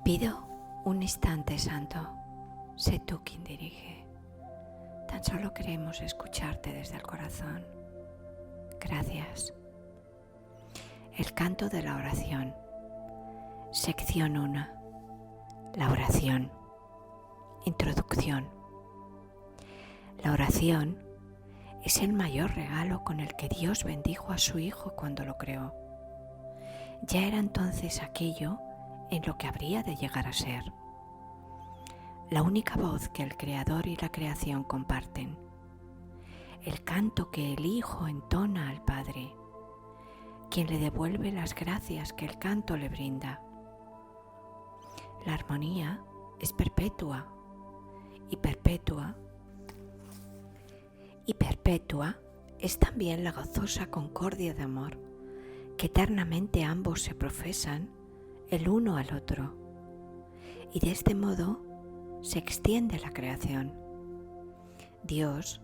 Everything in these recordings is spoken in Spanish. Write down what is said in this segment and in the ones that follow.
Pido un instante santo, sé tú quien dirige. Tan solo queremos escucharte desde el corazón. Gracias. El canto de la oración. Sección 1. La oración. Introducción. La oración es el mayor regalo con el que Dios bendijo a su Hijo cuando lo creó. Ya era entonces aquello en lo que habría de llegar a ser. La única voz que el Creador y la creación comparten. El canto que el Hijo entona al Padre, quien le devuelve las gracias que el canto le brinda. La armonía es perpetua y perpetua es también la gozosa concordia de amor que eternamente ambos se profesan el uno al otro, y de este modo se extiende la creación. Dios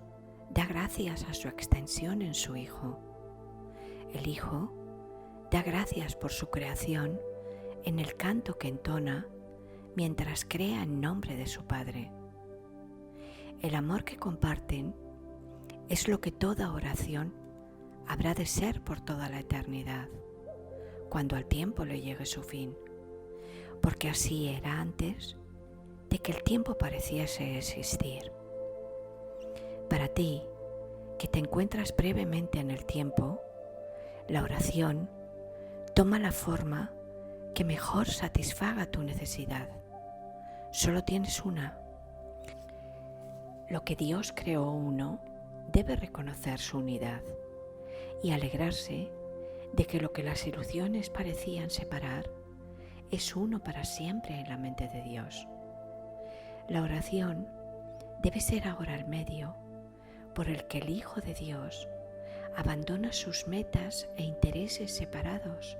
da gracias a su extensión en su Hijo. El Hijo da gracias por su creación en el canto que entona mientras crea en nombre de su Padre. El amor que comparten es lo que toda oración habrá de ser por toda la eternidad, cuando al tiempo le llegue su fin, porque así era antes de que el tiempo pareciese existir. Para ti, que te encuentras brevemente en el tiempo, la oración toma la forma que mejor satisfaga tu necesidad. Solo tienes una. Lo que Dios creó uno debe reconocer su unidad y alegrarse de que lo que las ilusiones parecían separar es uno para siempre en la mente de Dios. La oración debe ser ahora el medio por el que el Hijo de Dios abandona sus metas e intereses separados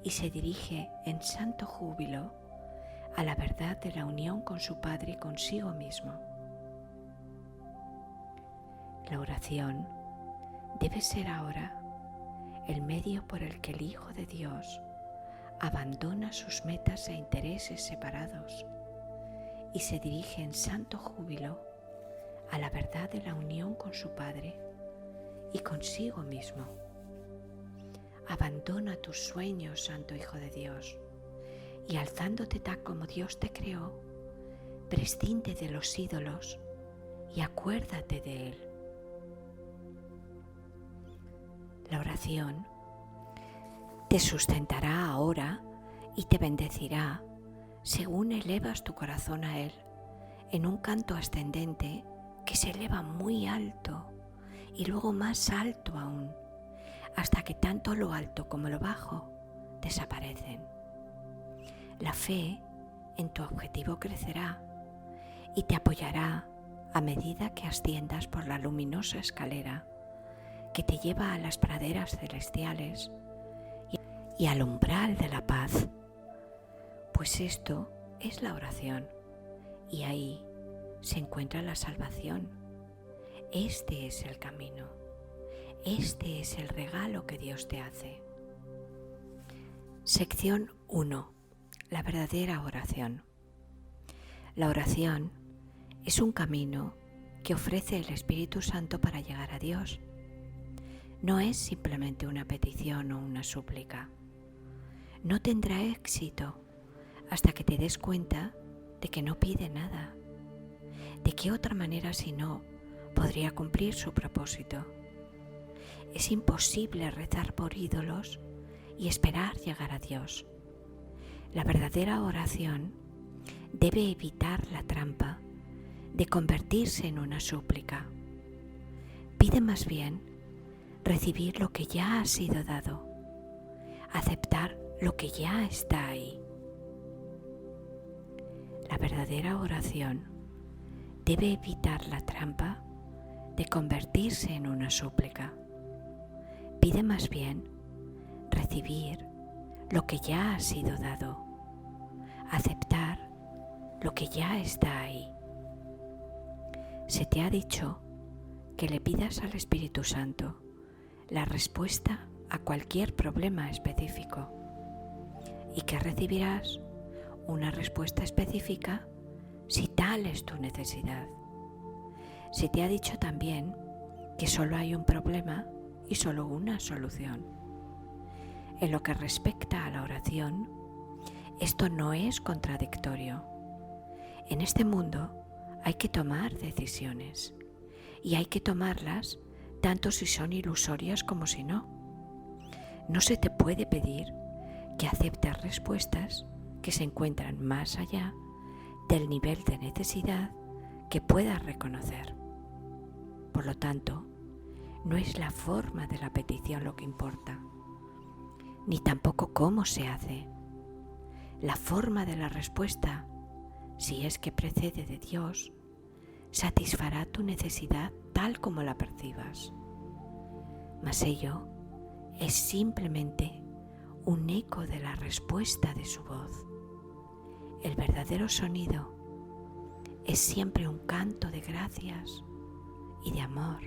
y se dirige en santo júbilo a la verdad de la unión con su Padre y consigo mismo. La oración debe ser ahora el medio por el que el Hijo de Dios abandona sus metas e intereses separados y se dirige en santo júbilo a la verdad de la unión con su Padre y consigo mismo. Abandona tus sueños, Santo Hijo de Dios, y alzándote tal como Dios te creó, prescinde de los ídolos y acuérdate de Él. La oración te sustentará ahora y te bendecirá según elevas tu corazón a Él en un canto ascendente que se eleva muy alto y luego más alto aún, hasta que tanto lo alto como lo bajo desaparecen. La fe en tu objetivo crecerá y te apoyará a medida que asciendas por la luminosa escalera que te lleva a las praderas celestiales y al umbral de la paz, pues esto es la oración y ahí se encuentra la salvación. Este es el camino, este es el regalo que Dios te hace. Sección 1. La verdadera oración. La oración es un camino que ofrece el Espíritu Santo para llegar a Dios. No es simplemente una petición o una súplica. No tendrá éxito hasta que te des cuenta de que no pide nada. ¿De qué otra manera si no podría cumplir su propósito? Es imposible rezar por ídolos y esperar llegar a Dios. La verdadera oración debe evitar la trampa de convertirse en una súplica. Pide más bien recibir lo que ya ha sido dado, aceptar lo que ya está ahí. La verdadera oración debe evitar la trampa de convertirse en una súplica. Pide más bien recibir lo que ya ha sido dado, aceptar lo que ya está ahí. Se te ha dicho que le pidas al Espíritu Santo la respuesta a cualquier problema específico y que recibirás una respuesta específica si tal es tu necesidad. Se te ha dicho también que solo hay un problema y solo una solución. En lo que respecta a la oración, esto no es contradictorio. En este mundo hay que tomar decisiones y hay que tomarlas tanto si son ilusorias como si no. No se te puede pedir que aceptes respuestas que se encuentran más allá del nivel de necesidad que puedas reconocer. Por lo tanto, no es la forma de la petición lo que importa, ni tampoco cómo se hace. La forma de la respuesta, si es que precede de Dios, satisfará tu necesidad tal como la percibas. Mas ello es simplemente un eco de la respuesta de su voz. El verdadero sonido es siempre un canto de gracias y de amor.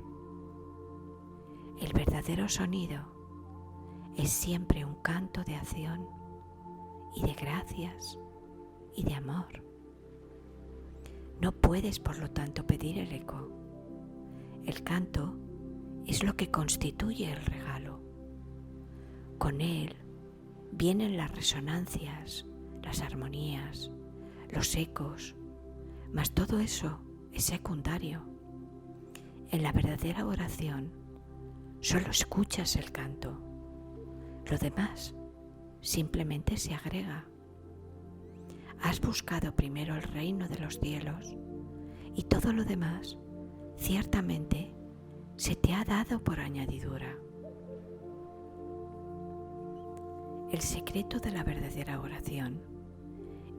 El verdadero sonido es siempre un canto de acción y de gracias y de amor. No puedes, por lo tanto, pedir el eco. El canto es lo que constituye el regalo. Con él vienen las resonancias, las armonías, los ecos, mas todo eso es secundario. En la verdadera oración solo escuchas el canto. Lo demás simplemente se agrega. Has buscado primero el reino de los cielos y todo lo demás ciertamente se te ha dado por añadidura. El secreto de la verdadera oración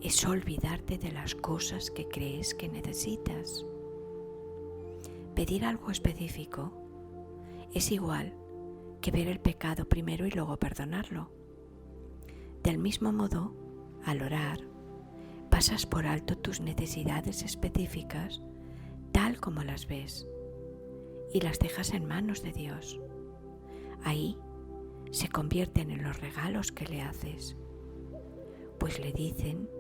es olvidarte de las cosas que crees que necesitas. Pedir algo específico es igual que ver el pecado primero y luego perdonarlo. Del mismo modo, al orar, pasas por alto tus necesidades específicas tal como las ves y las dejas en manos de Dios. Ahí se convierten en los regalos que le haces, pues le dicen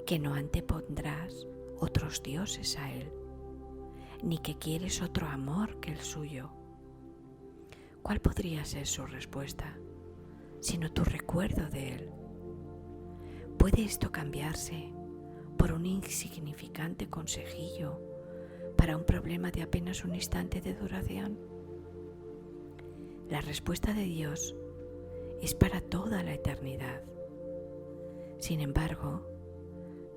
que no antepondrás otros dioses a Él, ni que quieres otro amor que el suyo. ¿Cuál podría ser su respuesta, sino tu recuerdo de Él? ¿Puede esto cambiarse por un insignificante consejillo para un problema de apenas un instante de duración? La respuesta de Dios es para toda la eternidad. Sin embargo,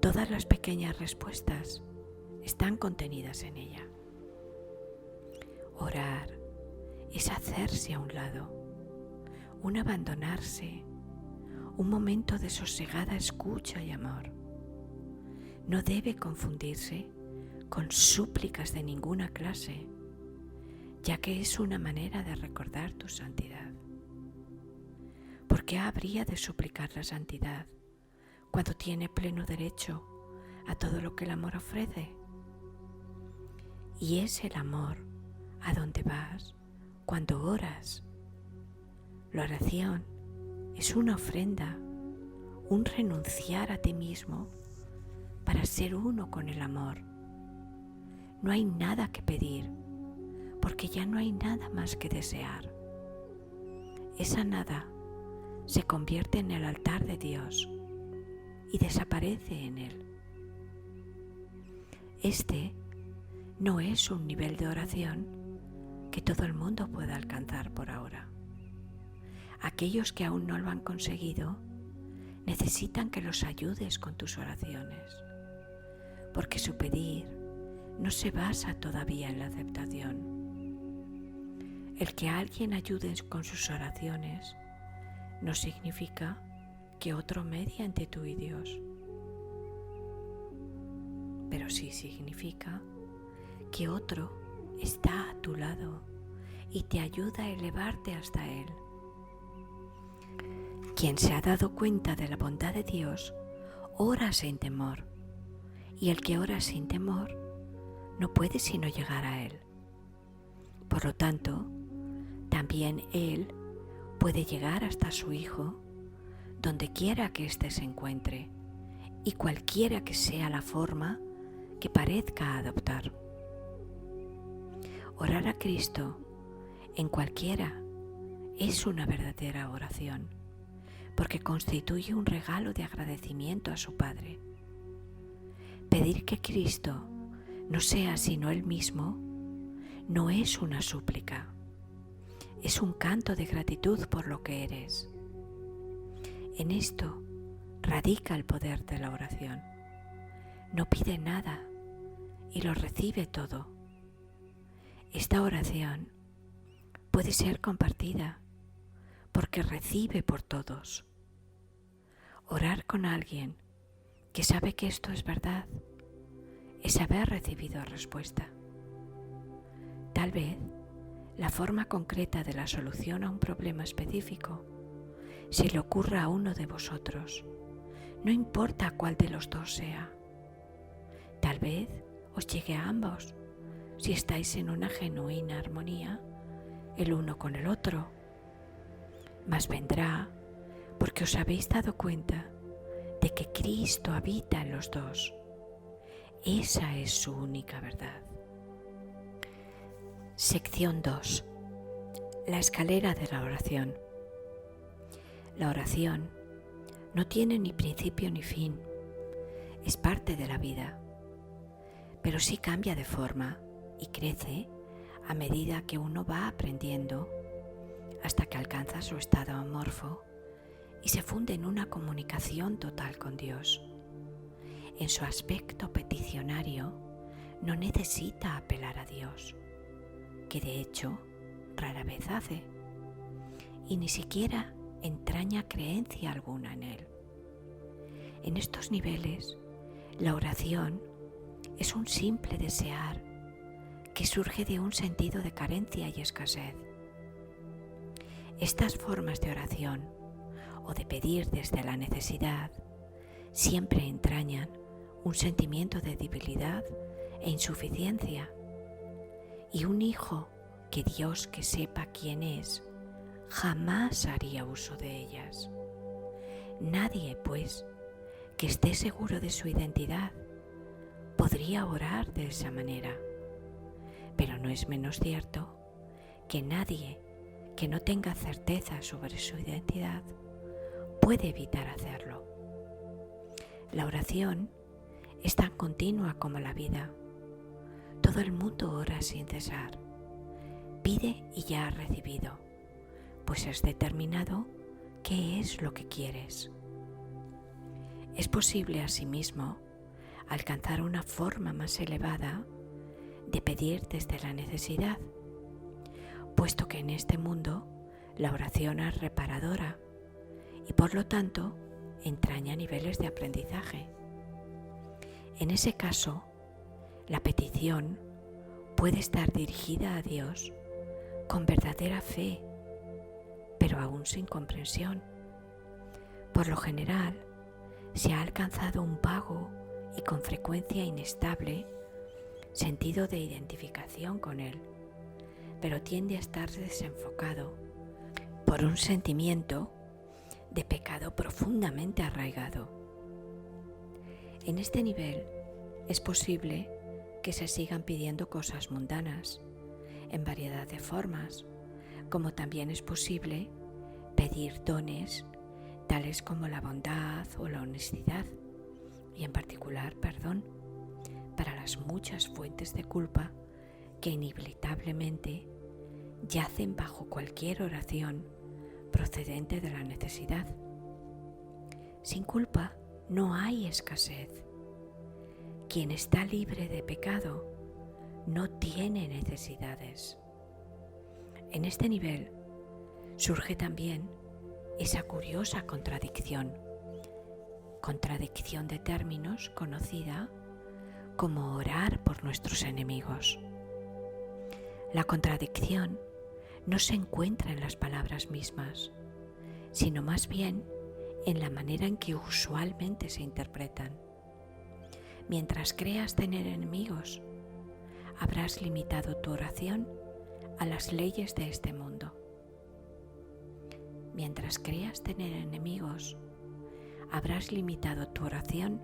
todas las pequeñas respuestas están contenidas en ella. Orar es hacerse a un lado, un abandonarse, un momento de sosegada escucha y amor. No debe confundirse con súplicas de ninguna clase, ya que es una manera de recordar tu santidad. ¿Por qué habría de suplicar la santidad cuando tiene pleno derecho a todo lo que el amor ofrece? Y es el amor a donde vas cuando oras. La oración es una ofrenda, un renunciar a ti mismo para ser uno con el amor. No hay nada que pedir, porque ya no hay nada más que desear. Esa nada se convierte en el altar de Dios y desaparece en él. Este no es un nivel de oración que todo el mundo pueda alcanzar por ahora. Aquellos que aún no lo han conseguido necesitan que los ayudes con tus oraciones, porque su pedir no se basa todavía en la aceptación. El que alguien ayude con sus oraciones no significa que otro medie ante tú y Dios, pero sí significa que otro está a tu lado y te ayuda a elevarte hasta Él. Quien se ha dado cuenta de la bondad de Dios, ora sin temor, y el que ora sin temor no puede sino llegar a Él. Por lo tanto, también Él puede llegar hasta su Hijo, donde quiera que éste se encuentre, y cualquiera que sea la forma que parezca adoptar. Orar a Cristo en cualquiera es una verdadera oración, porque constituye un regalo de agradecimiento a su Padre. Pedir que Cristo no sea sino Él mismo no es una súplica, es un canto de gratitud por lo que eres. En esto radica el poder de la oración. No pide nada y lo recibe todo. Esta oración puede ser compartida porque recibe por todos. Orar con alguien que sabe que esto es verdad es haber recibido respuesta. Tal vez la forma concreta de la solución a un problema específico se le ocurra a uno de vosotros, no importa cuál de los dos sea. Tal vez os llegue a ambos si estáis en una genuina armonía el uno con el otro. Mas vendrá porque os habéis dado cuenta de que Cristo habita en los dos. Esa es su única verdad. Sección 2. La escalera de la oración. La oración no tiene ni principio ni fin, es parte de la vida, pero sí cambia de forma y crece a medida que uno va aprendiendo hasta que alcanza su estado amorfo y se funde en una comunicación total con Dios. En su aspecto peticionario no necesita apelar a Dios, que de hecho rara vez hace, y ni siquiera entraña creencia alguna en él. En estos niveles, la oración es un simple desear que surge de un sentido de carencia y escasez. Estas formas de oración o de pedir desde la necesidad siempre entrañan un sentimiento de debilidad e insuficiencia, y un hijo que Dios que sepa quién es jamás haría uso de ellas. Nadie, pues, que esté seguro de su identidad podría orar de esa manera, pero no es menos cierto que nadie que no tenga certeza sobre su identidad puede evitar hacerlo. La oración es tan continua como la vida. Todo el mundo ora sin cesar. Pide y ya ha recibido, pues has determinado qué es lo que quieres. Es posible asimismo alcanzar una forma más elevada de pedir desde la necesidad, puesto que en este mundo la oración es reparadora y por lo tanto entraña niveles de aprendizaje. En ese caso, la petición puede estar dirigida a Dios con verdadera fe, pero aún sin comprensión. Por lo general, se ha alcanzado un vago y con frecuencia inestable sentido de identificación con Él, pero tiende a estar desenfocado por un sentimiento de pecado profundamente arraigado. En este nivel es posible que se sigan pidiendo cosas mundanas, en variedad de formas, como también es posible pedir dones tales como la bondad o la honestidad, y en particular perdón, para las muchas fuentes de culpa que inevitablemente yacen bajo cualquier oración procedente de la necesidad. Sin culpa no hay escasez. Quien está libre de pecado no tiene necesidades. En este nivel surge también esa curiosa contradicción de términos conocida como orar por nuestros enemigos. La contradicción no se encuentra en las palabras mismas, sino más bien en la manera en que usualmente se interpretan. Mientras creas tener enemigos, habrás limitado tu oración a las leyes de este mundo. Mientras creas tener enemigos, habrás limitado tu oración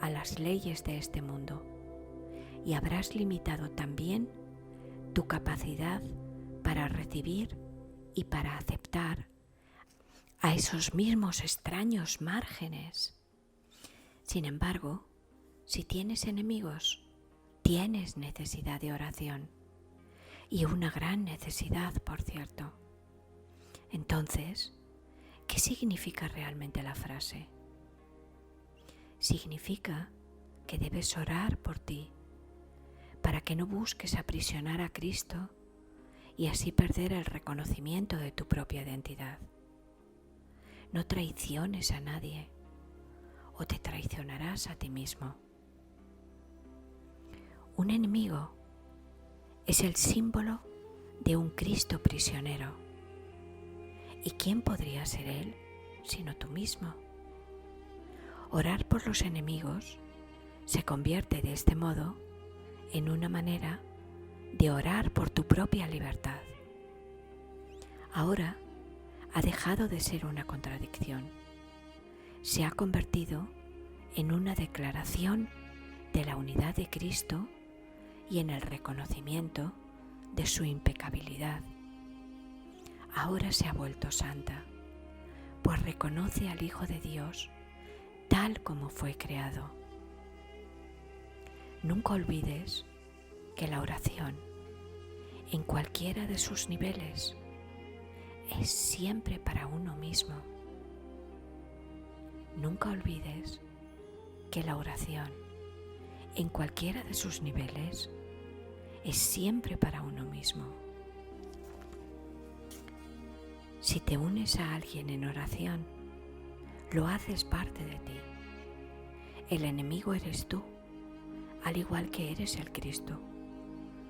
a las leyes de este mundo y habrás limitado también tu capacidad para recibir y para aceptar a esos mismos extraños márgenes. Sin embargo, si tienes enemigos, tienes necesidad de oración, y una gran necesidad, por cierto. Entonces, ¿qué significa realmente la frase? Significa que debes orar por ti, para que no busques aprisionar a Cristo y así perder el reconocimiento de tu propia identidad. No traiciones a nadie o te traicionarás a ti mismo. Un enemigo es el símbolo de un Cristo prisionero. ¿Y quién podría ser él sino tú mismo? Orar por los enemigos se convierte de este modo en una manera de orar por tu propia libertad. Ahora ha dejado de ser una contradicción. Se ha convertido en una declaración de la unidad de Cristo y en el reconocimiento de su impecabilidad. Ahora se ha vuelto santa, pues reconoce al Hijo de Dios tal como fue creado. Nunca olvides que la oración, en cualquiera de sus niveles, es siempre para uno mismo. Nunca olvides que la oración, en cualquiera de sus niveles, es siempre para uno mismo. Si te unes a alguien en oración, lo haces parte de ti. El enemigo eres tú, al igual que eres el Cristo.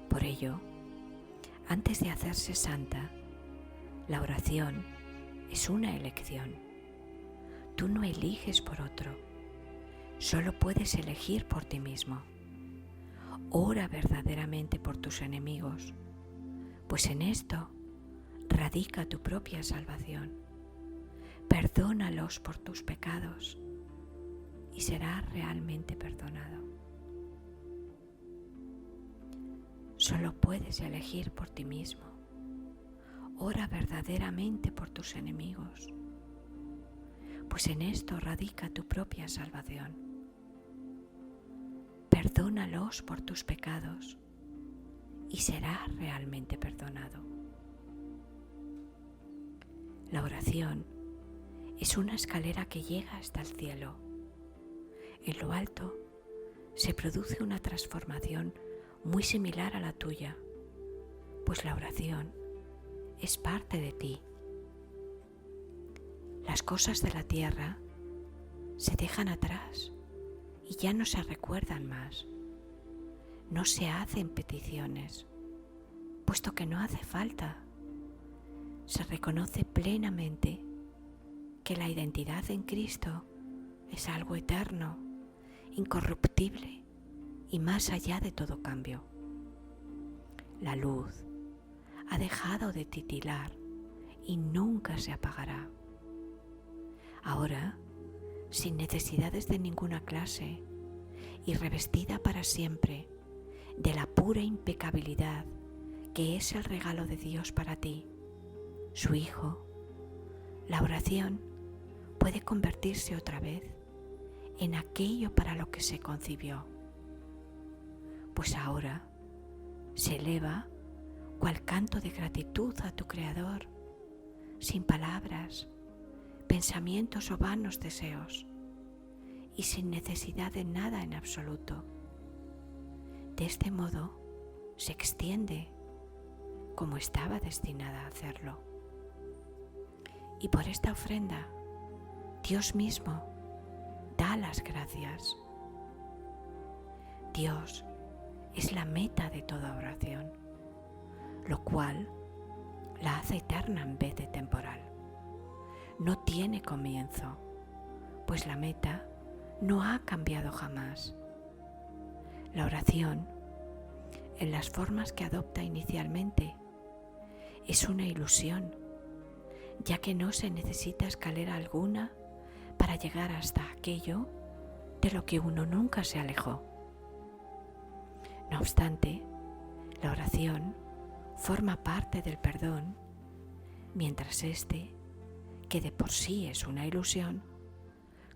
Por ello, antes de hacerse santa, la oración es una elección. Tú no eliges por otro, solo puedes elegir por ti mismo. Ora verdaderamente por tus enemigos, pues en esto radica tu propia salvación. Perdónalos por tus pecados y serás realmente perdonado. Solo puedes elegir por ti mismo. Ora verdaderamente por tus enemigos, pues en esto radica tu propia salvación. Perdónalos por tus pecados y serás realmente perdonado. La oración es una escalera que llega hasta el cielo. En lo alto se produce una transformación muy similar a la tuya, pues la oración es parte de ti. Las cosas de la tierra se dejan atrás y ya no se recuerdan más. No se hacen peticiones, puesto que no hace falta. Se reconoce plenamente que la identidad en Cristo es algo eterno, incorruptible y más allá de todo cambio. La luz ha dejado de titilar y nunca se apagará. Ahora, sin necesidades de ninguna clase y revestida para siempre de la pura impecabilidad que es el regalo de Dios para ti, su Hijo, la oración puede convertirse otra vez en aquello para lo que se concibió, pues ahora se eleva cual canto de gratitud a tu Creador, sin palabras, pensamientos o vanos deseos, y sin necesidad de nada en absoluto. De este modo se extiende como estaba destinada a hacerlo. Y por esta ofrenda, Dios mismo da las gracias. Dios es la meta de toda oración, lo cual la hace eterna en vez de temporal. No tiene comienzo, pues la meta no ha cambiado jamás. La oración, en las formas que adopta inicialmente, es una ilusión, ya que no se necesita escalera alguna para llegar hasta aquello de lo que uno nunca se alejó. No obstante, la oración forma parte del perdón, mientras este, que de por sí es una ilusión,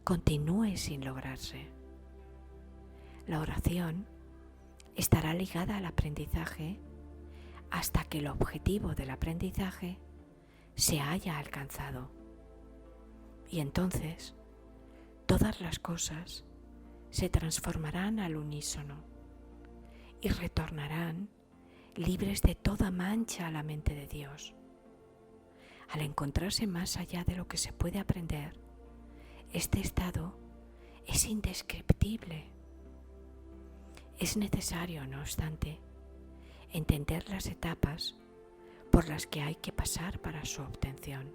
continúe sin lograrse. La oración estará ligada al aprendizaje hasta que el objetivo del aprendizaje se haya alcanzado. Y entonces, todas las cosas se transformarán al unísono y retornarán libres de toda mancha a la mente de Dios. Al encontrarse más allá de lo que se puede aprender, este estado es indescriptible. Es necesario, no obstante, entender las etapas por las que hay que pasar para su obtención.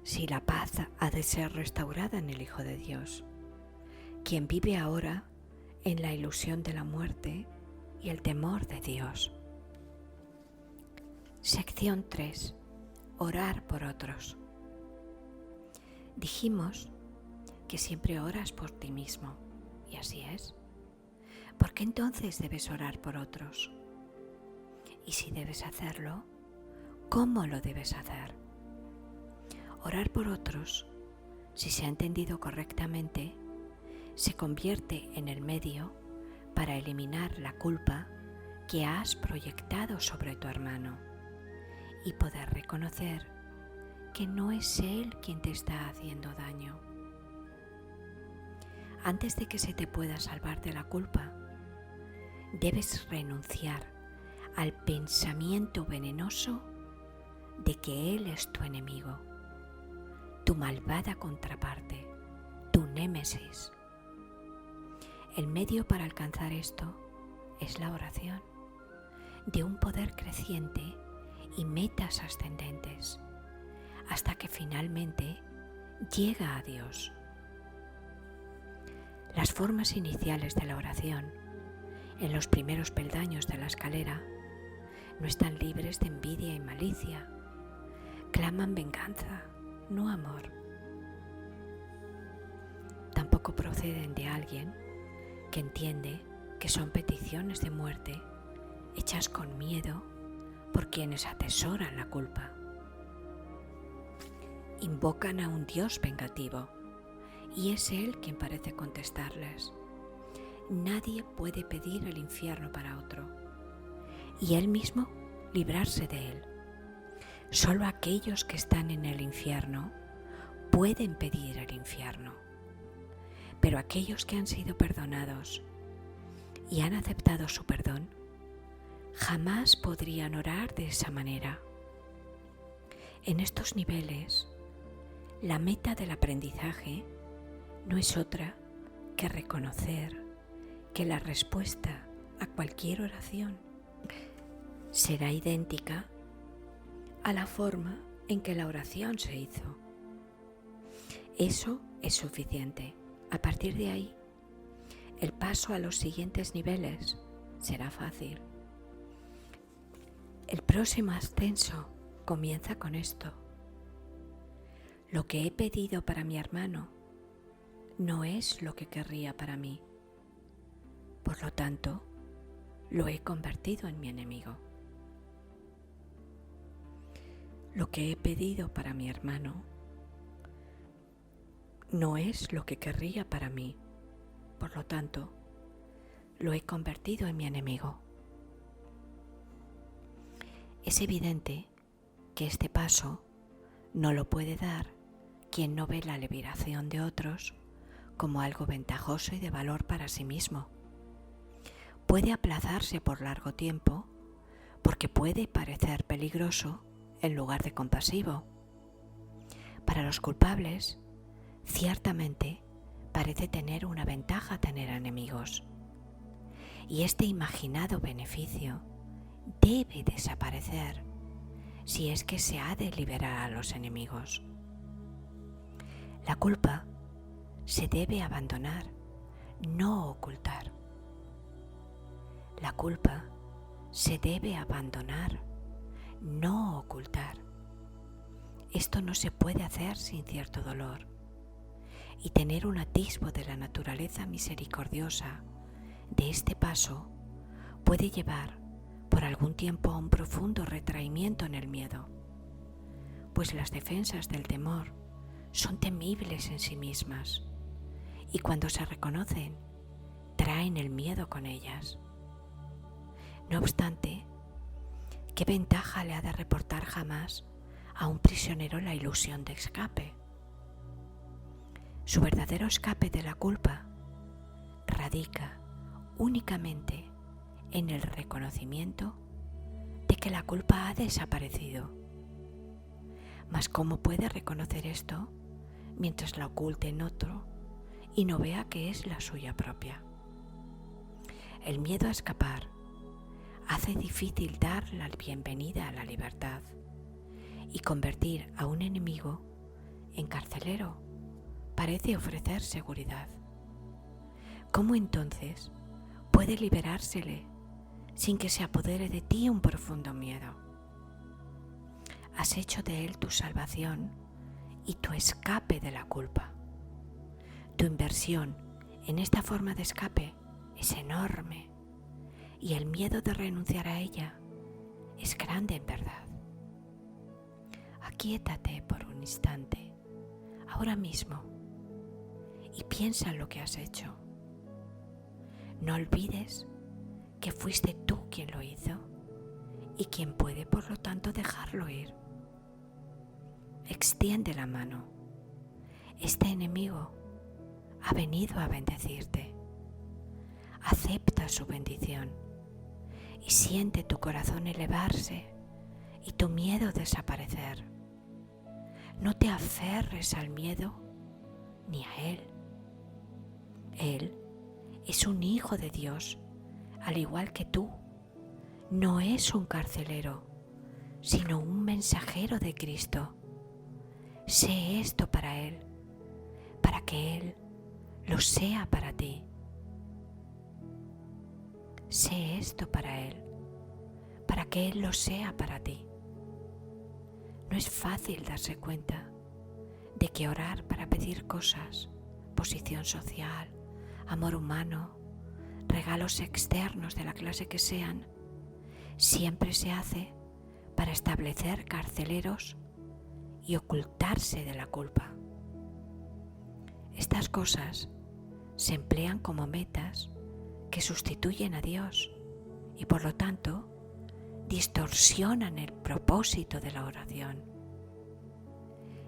Si la paz ha de ser restaurada en el Hijo de Dios, quien vive ahora en la ilusión de la muerte y el temor de Dios. Sección 3. Orar por otros. Dijimos que siempre oras por ti mismo, y así es. ¿Por qué entonces debes orar por otros? Y si debes hacerlo, ¿cómo lo debes hacer? Orar por otros, si se ha entendido correctamente, se convierte en el medio para eliminar la culpa que has proyectado sobre tu hermano y poder reconocer que no es él quien te está haciendo daño. Antes de que se te pueda salvar de la culpa, debes renunciar al pensamiento venenoso de que él es tu enemigo, tu malvada contraparte, tu némesis. El medio para alcanzar esto es la oración, de un poder creciente y metas ascendentes, hasta que finalmente llega a Dios. Las formas iniciales de la oración, en los primeros peldaños de la escalera, no están libres de envidia y malicia. Claman venganza, no amor. Tampoco proceden de alguien que entiende que son peticiones de muerte hechas con miedo por quienes atesoran la culpa. Invocan a un Dios vengativo y es Él quien parece contestarles. Nadie puede pedir el infierno para otro y Él mismo librarse de él. Solo aquellos que están en el infierno pueden pedir el infierno. Pero aquellos que han sido perdonados y han aceptado su perdón, jamás podrían orar de esa manera. En estos niveles, la meta del aprendizaje no es otra que reconocer que la respuesta a cualquier oración será idéntica a la forma en que la oración se hizo. Eso es suficiente. A partir de ahí, el paso a los siguientes niveles será fácil. El próximo ascenso comienza con esto. Lo que he pedido para mi hermano no es lo que querría para mí. Por lo tanto, lo he convertido en mi enemigo. Lo que he pedido para mi hermano no es lo que querría para mí. Por lo tanto, lo he convertido en mi enemigo. Es evidente que este paso no lo puede dar quien no ve la liberación de otros como algo ventajoso y de valor para sí mismo. Puede aplazarse por largo tiempo porque puede parecer peligroso en lugar de compasivo. Para los culpables, ciertamente parece tener una ventaja tener enemigos. Y este imaginado beneficio debe desaparecer si es que se ha de liberar a los enemigos. La culpa se debe abandonar, no ocultar. La culpa se debe abandonar, no ocultar. Esto no se puede hacer sin cierto dolor. y tener un atisbo de la naturaleza misericordiosa de este paso puede llevar por algún tiempo a un profundo retraimiento en el miedo, pues las defensas del temor son temibles en sí mismas y cuando se reconocen, traen el miedo con ellas. No obstante, ¿qué ventaja le ha de reportar jamás a un prisionero la ilusión de escape? Su verdadero escape de la culpa radica únicamente en el reconocimiento de que la culpa ha desaparecido. Mas ¿cómo puede reconocer esto mientras la oculte en otro y no vea que es la suya propia? El miedo a escapar hace difícil dar la bienvenida a la libertad y convertir a un enemigo en carcelero parece ofrecer seguridad. ¿Cómo entonces puede liberársele sin que se apodere de ti un profundo miedo? Has hecho de él tu salvación y tu escape de la culpa. Tu inversión en esta forma de escape es enorme y el miedo de renunciar a ella es grande en verdad. Aquíétate por un instante, ahora mismo, y piensa en lo que has hecho. No olvides que fuiste tú quien lo hizo y quien puede, por lo tanto, dejarlo ir. Extiende la mano. Este enemigo ha venido a bendecirte. Acepta su bendición y siente tu corazón elevarse y tu miedo desaparecer. No te aferres al miedo ni a él. Él es un hijo de Dios, al igual que tú. No es un carcelero, sino un mensajero de Cristo. Sé esto para él, para que él lo sea para ti. Sé esto para él, para que él lo sea para ti. No es fácil darse cuenta de que orar para pedir cosas, posición social, amor humano, regalos externos de la clase que sean, siempre se hace para establecer carceleros y ocultarse de la culpa. Estas cosas se emplean como metas que sustituyen a Dios y por lo tanto distorsionan el propósito de la oración.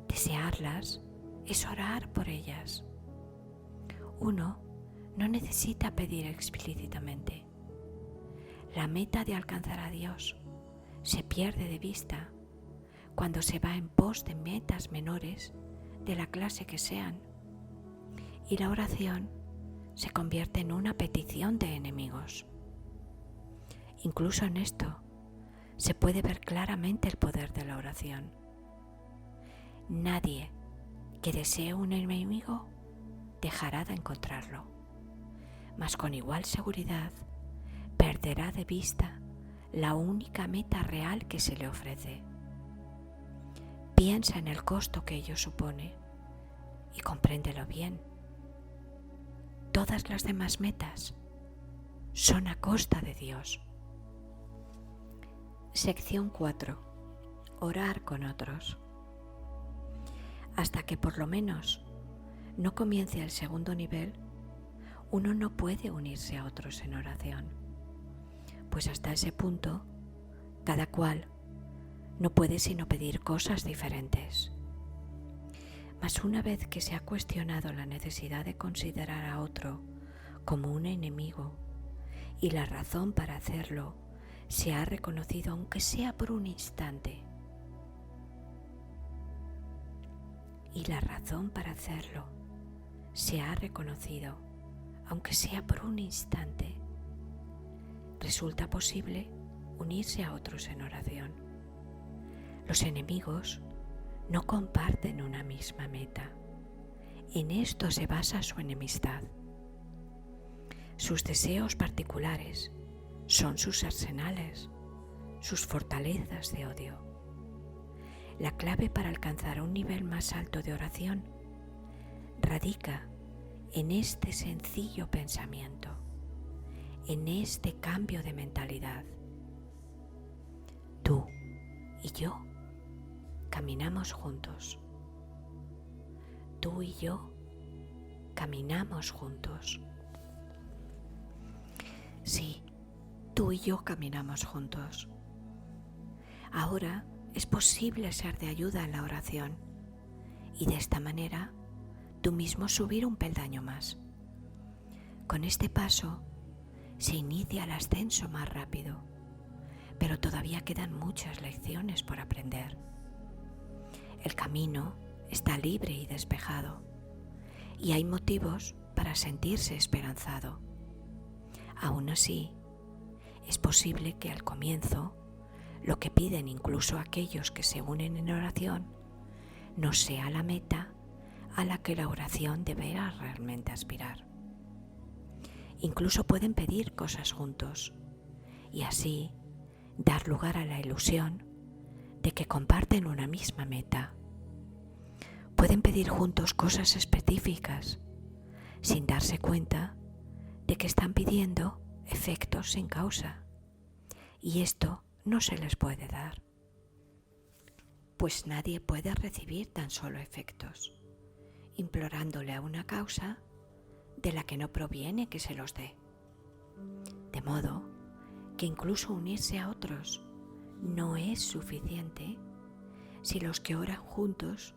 Desearlas es orar por ellas. Uno no necesita pedir explícitamente. La meta de alcanzar a Dios se pierde de vista cuando se va en pos de metas menores de la clase que sean, y la oración se convierte en una petición de enemigos. Incluso en esto se puede ver claramente el poder de la oración. Nadie que desee un enemigo dejará de encontrarlo, mas con igual seguridad perderá de vista la única meta real que se le ofrece. Piensa en el costo que ello supone y compréndelo bien. Todas las demás metas son a costa de Dios. Sección 4. Orar con otros. Hasta que por lo menos no comience el segundo nivel, uno no puede unirse a otros en oración, pues hasta ese punto cada cual no puede sino pedir cosas diferentes. Mas una vez que se ha cuestionado la necesidad de considerar a otro como un enemigo y la razón para hacerlo se ha reconocido, aunque sea por un instante, y la razón para hacerlo se ha reconocido, aunque sea por un instante, resulta posible unirse a otros en oración. Los enemigos no comparten una misma meta. En esto se basa su enemistad. Sus deseos particulares son sus arsenales, sus fortalezas de odio. La clave para alcanzar un nivel más alto de oración radica en este sencillo pensamiento, en este cambio de mentalidad. Tú y yo caminamos juntos. Tú y yo caminamos juntos. Sí, tú y yo caminamos juntos. Ahora es posible ser de ayuda en la oración y de esta manera tú mismo subir un peldaño más. Con este paso se inicia el ascenso más rápido, pero todavía quedan muchas lecciones por aprender. El camino está libre y despejado y hay motivos para sentirse esperanzado. Aún así, es posible que al comienzo lo que piden incluso aquellos que se unen en oración no sea la meta a la que la oración deberá realmente aspirar. Incluso pueden pedir cosas juntos y así dar lugar a la ilusión de que comparten una misma meta. Pueden pedir juntos cosas específicas sin darse cuenta de que están pidiendo efectos sin causa, y esto no se les puede dar, pues nadie puede recibir tan solo efectos, implorándole a una causa de la que no proviene que se los dé. De modo que incluso unirse a otros no es suficiente si los que oran juntos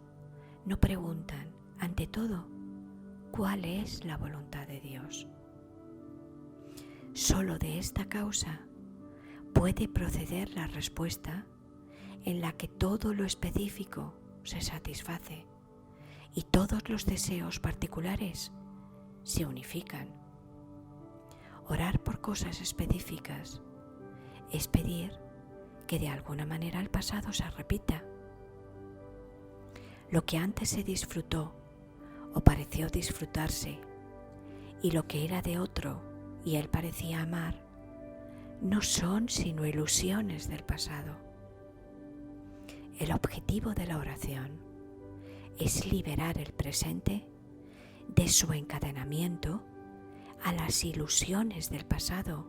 no preguntan, ante todo, cuál es la voluntad de Dios. Solo de esta causa puede proceder la respuesta en la que todo lo específico se satisface y todos los deseos particulares se unifican. Orar por cosas específicas es pedir que de alguna manera el pasado se repita. Lo que antes se disfrutó o pareció disfrutarse y lo que era de otro y él parecía amar, no son sino ilusiones del pasado. El objetivo de la oración es liberar el presente de su encadenamiento a las ilusiones del pasado.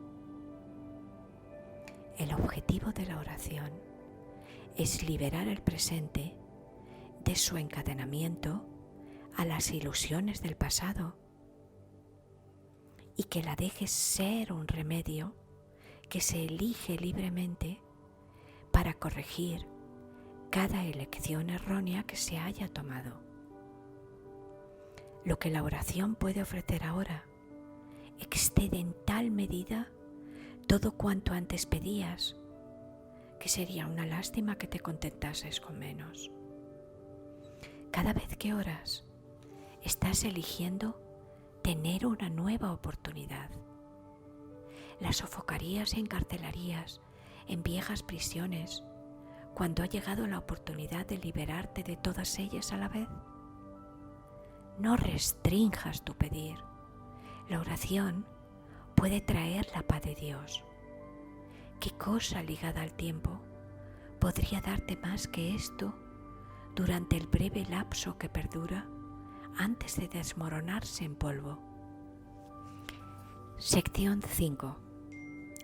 El objetivo de la oración es liberar el presente de su encadenamiento a las ilusiones del pasado y que la dejes ser un remedio que se elige libremente para corregir cada elección errónea que se haya tomado. Lo que la oración puede ofrecer ahora excede en tal medida todo cuanto antes pedías, que sería una lástima que te contentases con menos. Cada vez que oras, estás eligiendo tener una nueva oportunidad. La sofocarías y encarcelarías en viejas prisiones cuando ha llegado la oportunidad de liberarte de todas ellas a la vez. No restrinjas tu pedir. La oración puede traer la paz de Dios. ¿Qué cosa ligada al tiempo podría darte más que esto durante el breve lapso que perdura antes de desmoronarse en polvo? Sección 5.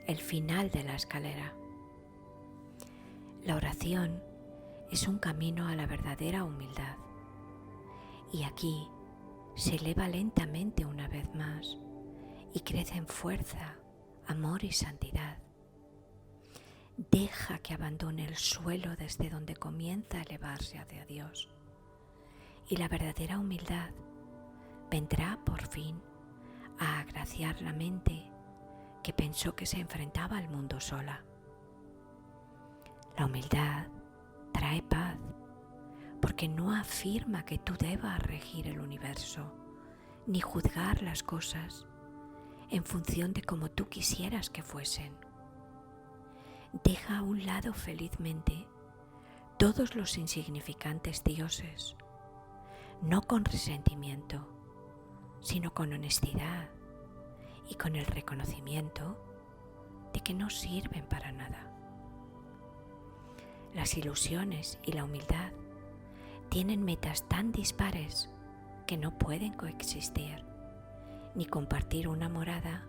El final de la escalera. La oración es un camino a la verdadera humildad. Y aquí se eleva lentamente una vez más y crece en fuerza, amor y santidad. Deja que abandone el suelo desde donde comienza a elevarse hacia Dios. Y la verdadera humildad vendrá por fin a agraciar la mente que pensó que se enfrentaba al mundo sola. La humildad trae paz porque no afirma que tú debas regir el universo ni juzgar las cosas en función de cómo tú quisieras que fuesen. Deja a un lado felizmente todos los insignificantes dioses, no con resentimiento, sino con honestidad y con el reconocimiento de que no sirven para nada. Las ilusiones y la humildad tienen metas tan dispares que no pueden coexistir ni compartir una morada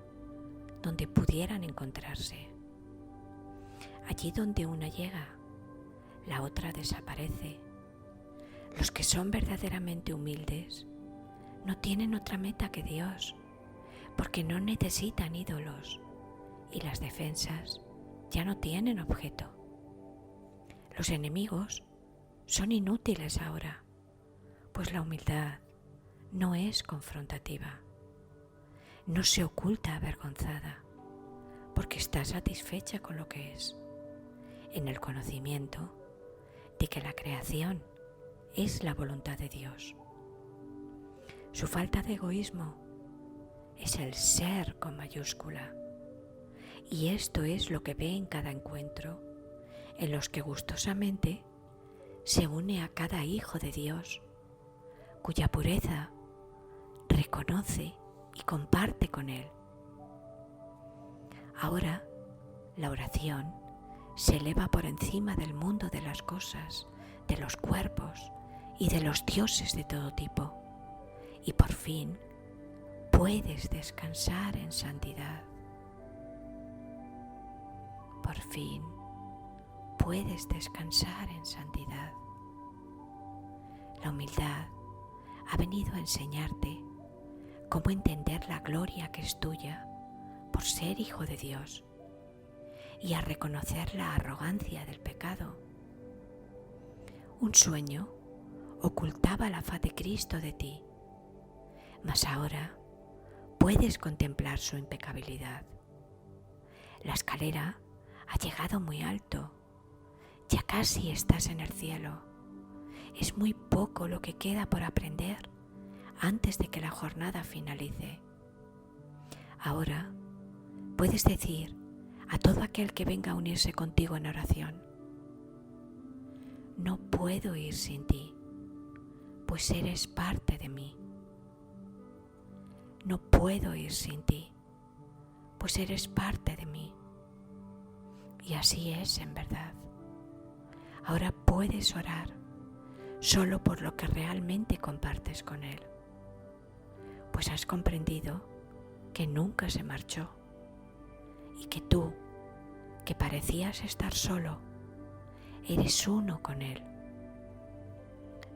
donde pudieran encontrarse. Allí donde una llega, la otra desaparece. Los que son verdaderamente humildes no tienen otra meta que Dios, porque no necesitan ídolos y las defensas ya no tienen objeto. Los enemigos son inútiles ahora, pues la humildad no es confrontativa. No se oculta avergonzada, porque está satisfecha con lo que es, en el conocimiento de que la creación es la voluntad de Dios. Su falta de egoísmo es el ser con mayúscula, y esto es lo que ve en cada encuentro, en los que gustosamente se une a cada hijo de Dios, cuya pureza reconoce y comparte con él. Ahora la oración se eleva por encima del mundo de las cosas, de los cuerpos y de los dioses de todo tipo, y por fin puedes descansar en santidad. Por fin puedes descansar en santidad. La humildad ha venido a enseñarte cómo entender la gloria que es tuya por ser hijo de Dios y a reconocer la arrogancia del pecado. Un sueño ocultaba la faz de Cristo de ti, mas ahora puedes contemplar su impecabilidad. La escalera ha llegado muy alto, ya casi estás en el cielo. Es muy poco lo que queda por aprender antes de que la jornada finalice. Ahora puedes decir a todo aquel que venga a unirse contigo en oración: no puedo ir sin ti, pues eres parte de mí. No puedo ir sin ti, pues eres parte de mí. Y así es en verdad. Ahora puedes orar solo por lo que realmente compartes con Él, pues has comprendido que nunca se marchó y que tú, que parecías estar solo, eres uno con Él.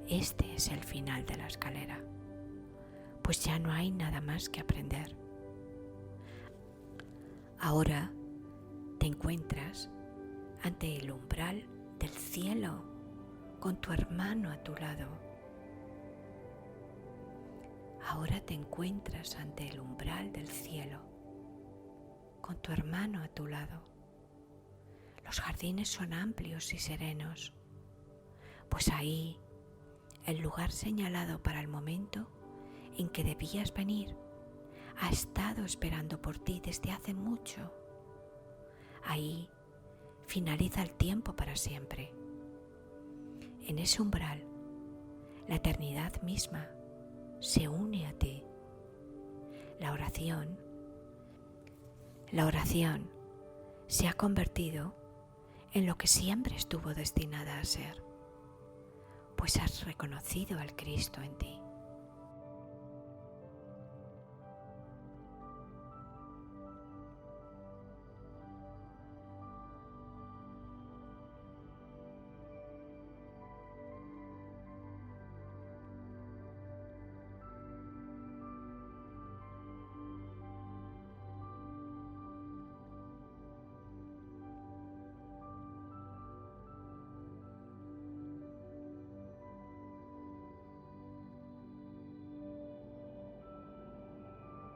Este es el final de la escalera, pues ya no hay nada más que aprender. Ahora te encuentras ante el umbral del cielo con tu hermano a tu lado. Ahora te encuentras ante el umbral del cielo con tu hermano a tu lado. Los jardines son amplios y serenos, pues ahí, el lugar señalado para el momento en que debías venir, ha estado esperando por ti desde hace mucho. Ahí finaliza el tiempo para siempre. En ese umbral, la eternidad misma se une a ti. La oración se ha convertido en lo que siempre estuvo destinada a ser, pues has reconocido al Cristo en ti.